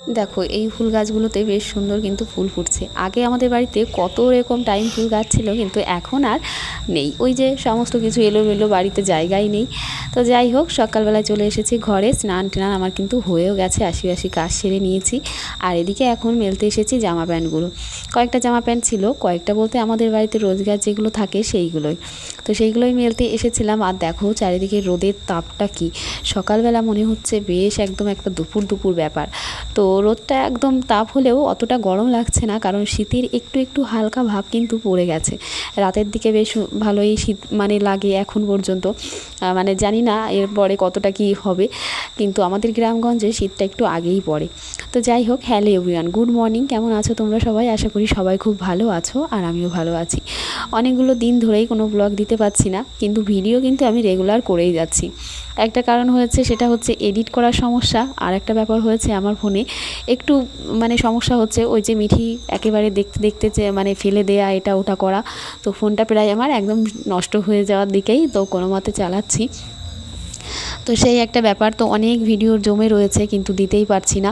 দেখো এই ফুল গাছগুলোতে বেশ সুন্দর কিন্তু ফুল ফুটছে। আগে আমাদের বাড়িতে কত রকম টাইম ফুল গাছ ছিল, কিন্তু এখন আর নেই। ওই যে সমস্ত কিছু এলোমেলো, বাড়িতে জায়গাই নেই। তো যাই হোক, সকালবেলায় চলে এসেছি ঘরে। স্নান টান আমার কিন্তু হয়েও গেছে, আশি কাজ সেরে নিয়েছি। আর এদিকে এখন মেলতে এসেছি জামা প্যান্টগুলো। কয়েকটা জামা প্যান্ট ছিল, কয়েকটা বলতে আমাদের বাড়িতে রোজগার যেগুলো থাকে সেইগুলোই। তো সেইগুলোই মেলতে এসেছিলাম। আর দেখো চারিদিকে রোদের তাপটা কি, সকালবেলা মনে হচ্ছে বেশ একদম একটা দুপুর দুপুর ব্যাপার। তো রোদটা একদম তাপ হলেও অতটা গরম লাগছে না, কারণ শীতের একটু একটু হালকা ভাব কিন্তু পড়ে গেছে। রাতের দিকে বেশ ভালোই শীত মানে লাগে এখন পর্যন্ত। মানে জানি না এরপরে কতটা কি হবে, কিন্তু আমাদের গ্রামগঞ্জে শীতটা একটু আগেই পড়ে। তো যাই হোক, হ্যালো এভরিওয়ান, গুড মর্নিং। কেমন আছো তোমরা সবাই? আশা করি সবাই খুব ভালো আছো, আর আমিও ভালো আছি। অনেকগুলো দিন ধরেই কোনো ব্লগ দিতে পারছি না, কিন্তু ভিডিও কিন্তু আমি রেগুলার করেই যাচ্ছি। একটা কারণ হয়েছে, সেটা হচ্ছে এডিট করার সমস্যা। আর একটা ব্যাপার হয়েছে, আমার ফোনে একটু মানে সমস্যা হচ্ছে, ওই যে মিঠি একেবারে দেখতে দেখতে যে মানে ফেলে দেয়া এটা ওটা করা। তো ফোনটা প্রায় আমার একদম নষ্ট হয়ে যাওয়ার দিকেই, তো কোনো মতে চালাচ্ছি। তো সেই একটা ব্যাপার, তো অনেক ভিডিও জমে রয়েছে কিন্তু দিতেই পারছি না।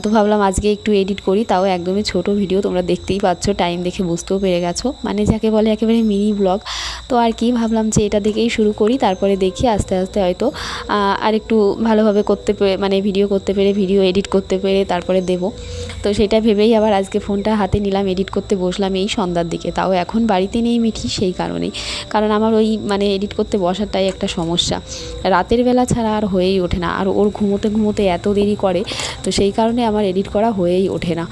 তো ভাবলাম আজকে একটু এডিট করি, তাও একদমই ছোট ভিডিও, তোমরা দেখতেই পাচ্ছ, টাইম দেখে বুঝতেও পেরে গেছো, মানে যাকে বলে একেবারে মিনি ব্লগ। তো আর কি, ভাবলাম যে এটা দেখেই শুরু করি, তারপরে দেখি আস্তে আস্তে হয়তো আর একটু ভালোভাবে করতে পেরে, মানে ভিডিও করতে পেরে, ভিডিও এডিট করতে পেরে তারপরে দেবো। তো সেটা ভেবেই আবার আজকে ফোনটা হাতে নিলাম, এডিট করতে বসলাম এই সন্ধ্যার দিকে। তাও এখন বাড়িতে নেই মিঠি, সেই কারণেই। কারণ আমার ওই মানে এডিট করতে বসাটাই একটা সমস্যা, রাতের বেলা ছাড়া আর হয়েই ওঠে না। আর ওর ঘুমোতে ঘুমোতে এত দেরি করে, তো সেই কারণে আমার এডিট করা হয়েই ওঠে না।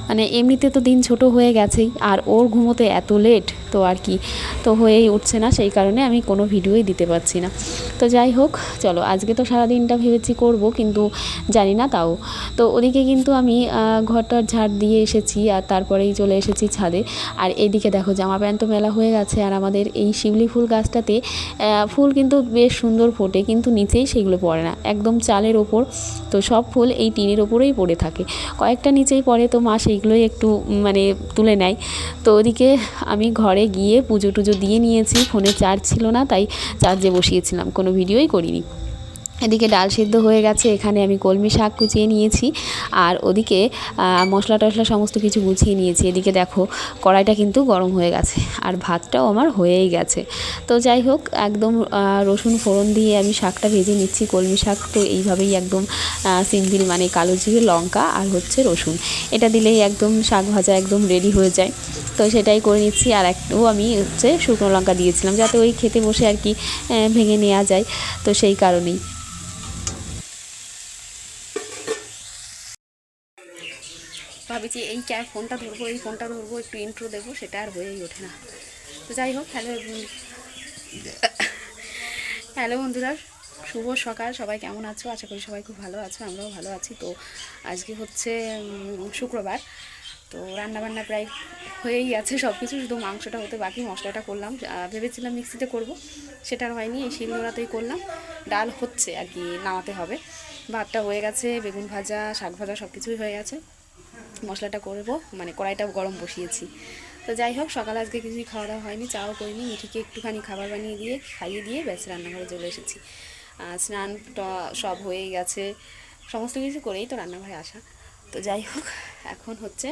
মানে এমনিতে তো দিন ছোট হয়ে গেছেই, আর ওর ঘুমোতে এত লেট, তো আর কি, তো হয়েই উঠছে না, সেই কারণে আমি কোনো ভিডিওই দিতে পারছি না। তো যাই হোক, চলো আজকে তো সারাদিনটা ভেবেছি করব, কিন্তু জানি না তাও। তো ওদিকে কিন্তু আমি ঘরটার ঝাড় দিয়ে এসেছি, আর তারপরেই চলে এসেছি ছাদে। আর এইদিকে দেখো জামা প্যান্ট তো মেলা হয়ে গেছে, আর আমাদের এই শিউলি ফুল গাছটাতে ফুল কিন্তু বেশ সুন্দর ফোটে, কিন্তু নিচেই সেগুলো পড়ে না, একদম চালের ওপর। তো সব ফুল এই টিনের ওপরেই পড়ে থাকে, কয়েকটা নিচেই পড়ে, তো মা সেইগুলোই একটু মানে তুলে নেয়। তো ওদিকে আমি ঘরে গিয়ে পুজো টুজো দিয়ে নিয়েছি, ফোনে চার্জ ছিল না, তাই চার্জে বসিয়েছিলাম, কোনো ভিডিওই করিনি। এদিকে ডাল সিদ্ধ হয়ে গেছে, এখানে আমি কলমি শাক কুচিয়ে নিয়েছি, আর ওদিকে মশলা টশলা সমস্ত কিছু গুছিয়ে নিয়েছি। এদিকে দেখো কড়াইটা কিন্তু গরম হয়ে গেছে, আর ভাতটাও আমার হয়েই গেছে। তো যাই হোক, একদম রসুন ফোড়ন দিয়ে আমি শাকটা ভেজে নিচ্ছি। কলমি শাক তো এইভাবেই একদম সিম্পল, মানে কালো জিরে, লঙ্কা আর হচ্ছে রসুন, এটা দিলেই একদম শাক ভাজা একদম রেডি হয়ে যায়। তো সেটাই করে নিচ্ছি। আর একটু আমি হচ্ছে শুকনো লঙ্কা দিয়েছিলাম, যাতে ওই খেতে বসে আর কি ভেঙে নেওয়া যায়, তো সেই কারণেই। ভাবছি এই ফোনটা ধরবো, এই ফোনটা ধরবো, একটু ইন্ট্রো দেবো, সেটা আর হয়েই ওঠে না। তো যাই হোক, হ্যালো বন্ধুরা, শুভ সকাল। সবাই কেমন আছো? আশা করি সবাই খুব ভালো আছো, আমরাও ভালো আছি। তো আজকে হচ্ছে শুক্রবার, তো রান্নাবান্না প্রায় হয়েই গেছে সব কিছু, শুধু মাংসটা হতে বাকি। মশলাটা করলাম, ভেবেছিলাম মিক্সিতে করব, সেটা আর হয়নি, এই শিলনোড়াতেই করলাম। ডাল হচ্ছে আর কি, নামাতে হবে। ভাতটা হয়ে গেছে, বেগুন ভাজা, শাক ভাজা সব কিছুই হয়ে গেছে। মশলাটা করব, মানে কড়াইটা গরম বসিয়েছি। তো যাই হোক, সকালে আজকে কিছুই খাওয়া দাওয়া হয়নি, চাও করিনি। মিঠিকে একটুখানি খাবার বানিয়ে দিয়ে খাইয়ে দিয়ে ব্যাস রান্নাঘরে চলে এসেছি। স্নানটা সব হয়েই গেছে, সমস্ত কিছু করেই তো রান্নাঘরে আসা। তো যাই হোক, এখন হচ্ছে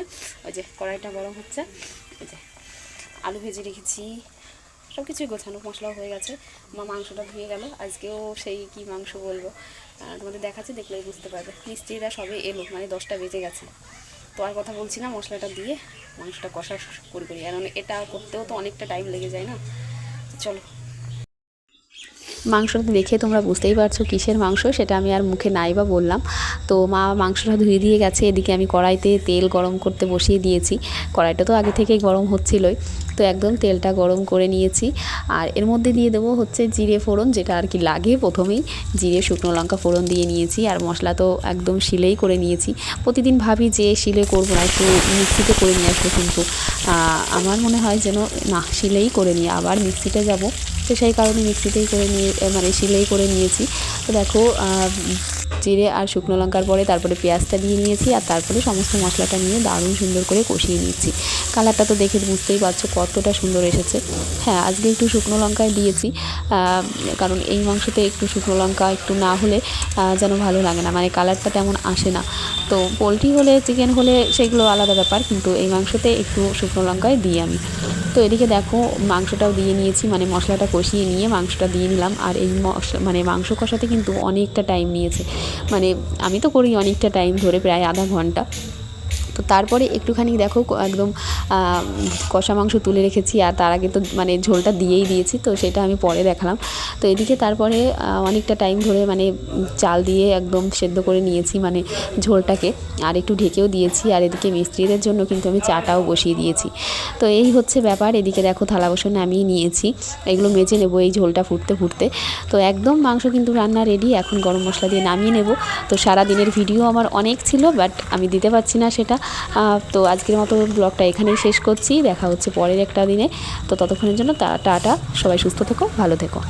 ওই যে কড়াইটা গরম হচ্ছে, ওই যে আলু ভেজে রেখেছি, সব কিছুই গোছানো, মশলাও হয়ে গেছে। মা মাংসটা ধুয়ে গেল, আজকেও সেই কি মাংস বলবো, তোমাদের দেখাচ্ছি, দেখলেই বুঝতে পারবে। মিস্ত্রিরা সবে এলো, মানে 10টা বেজে গেছে। তো আর কথা বলছি না, মশলাটা দিয়ে মাংসটা কষা করি, কারণ এটা করতেও তো অনেকটা টাইম লেগে যায় না। চলো, মাংসটা দেখে তোমরা বুঝতেই পারছো কিসের মাংস, সেটা আমি আর মুখে নাই বা বললাম। তো মা মাংসটা ধুয়ে দিয়ে গেছে, এদিকে আমি কড়াইতে তেল গরম করতে বসিয়ে দিয়েছি। কড়াইটা তো আগে থেকেই গরম হচ্ছিলোই, তো একদম তেলটা গরম করে নিয়েছি। আর এর মধ্যে দিয়ে দেবো হচ্ছে জিরে ফোড়ন, যেটা আর কি লাগে প্রথমেই। জিরে শুকনো লঙ্কা ফোড়ন দিয়ে নিয়েছি, আর মশলা তো একদম শিলেই করে নিয়েছি। প্রতিদিন ভাবি যে শিলে করবো না, একটু মিক্সিতে করে নিয়ে আসবো, কিন্তু আমার মনে হয় যেন না, শিলেই করে নিয়ে আবার মিক্সিতে যাব, তো সেই কারণে মিক্সিতেই করে নিয়ে, মানে শিলেই করে নিয়েছি। তো দেখো জিরে আর শুকনো লঙ্কার পরে তারপরে পেঁয়াজটা দিয়ে নিয়েছি, আর তারপরে সমস্ত মশলাটা নিয়ে দারুণ সুন্দর করে কষিয়ে নিচ্ছি। কালারটা তো দেখে বুঝতেই পারছো কতটা সুন্দর এসেছে। হ্যাঁ, আজকে একটু শুকনো লঙ্কায় দিয়েছি, কারণ এই মাংসতে একটু শুকনো লঙ্কা একটু না হলে যেন ভালো লাগে না, মানে কালারটা তেমন আসে না। তো পোলট্রি হলে চিকেন হলে সেগুলো আলাদা ব্যাপার, কিন্তু এই মাংসতে একটু শুকনো লঙ্কায় দিই আমি। তো এদিকে দেখো মাংসটাও দিয়ে নিয়েছি, মানে মশলাটা কষিয়ে নিয়ে মাংসটা দিয়ে নিলাম। আর এই মানে মাংস কষাতে কিন্তু অনেকটা টাইম নিয়েছে, মানে আমি তো করি অনেকটা টাইম ধরে, প্রায় আধা ঘন্টা। তো তারপরে একটুখানি দেখো একদম কষা মাংস তুলে রেখেছি, আর তার আগে তো মানে ঝোলটা দিয়েই দিয়েছি, তো সেটা আমি পরে দেখালাম। তো এদিকে তারপরে অনেকটা টাইম ধরে মানে চাল দিয়ে একদম সেদ্ধ করে নিয়েছি, মানে ঝোলটাকে, আর একটু ঢেকেও দিয়েছি। আর এদিকে মিস্ত্রিদের জন্য কিন্তু আমি চাটাও বসিয়ে দিয়েছি। তো এই হচ্ছে ব্যাপার। এদিকে দেখো থালা বাসন নামিয়ে নিয়েছি, এগুলো মেজে নেবো এই ঝোলটা ফুটতে ফুটতে। তো একদম মাংস কিন্তু রান্না রেডি, এখন গরম মশলা দিয়ে নামিয়ে নেব। তো সারা দিনের ভিডিও আমার অনেক ছিল, বাট আমি দিতে পারছি না সেটা। তো আজকের মতো ব্লগটা এখানেই শেষ করছি, দেখা হচ্ছে পরের একটা দিনে। তো ততক্ষণের জন্য টাটা, সবাই সুস্থ থেকো, ভালো থেকো।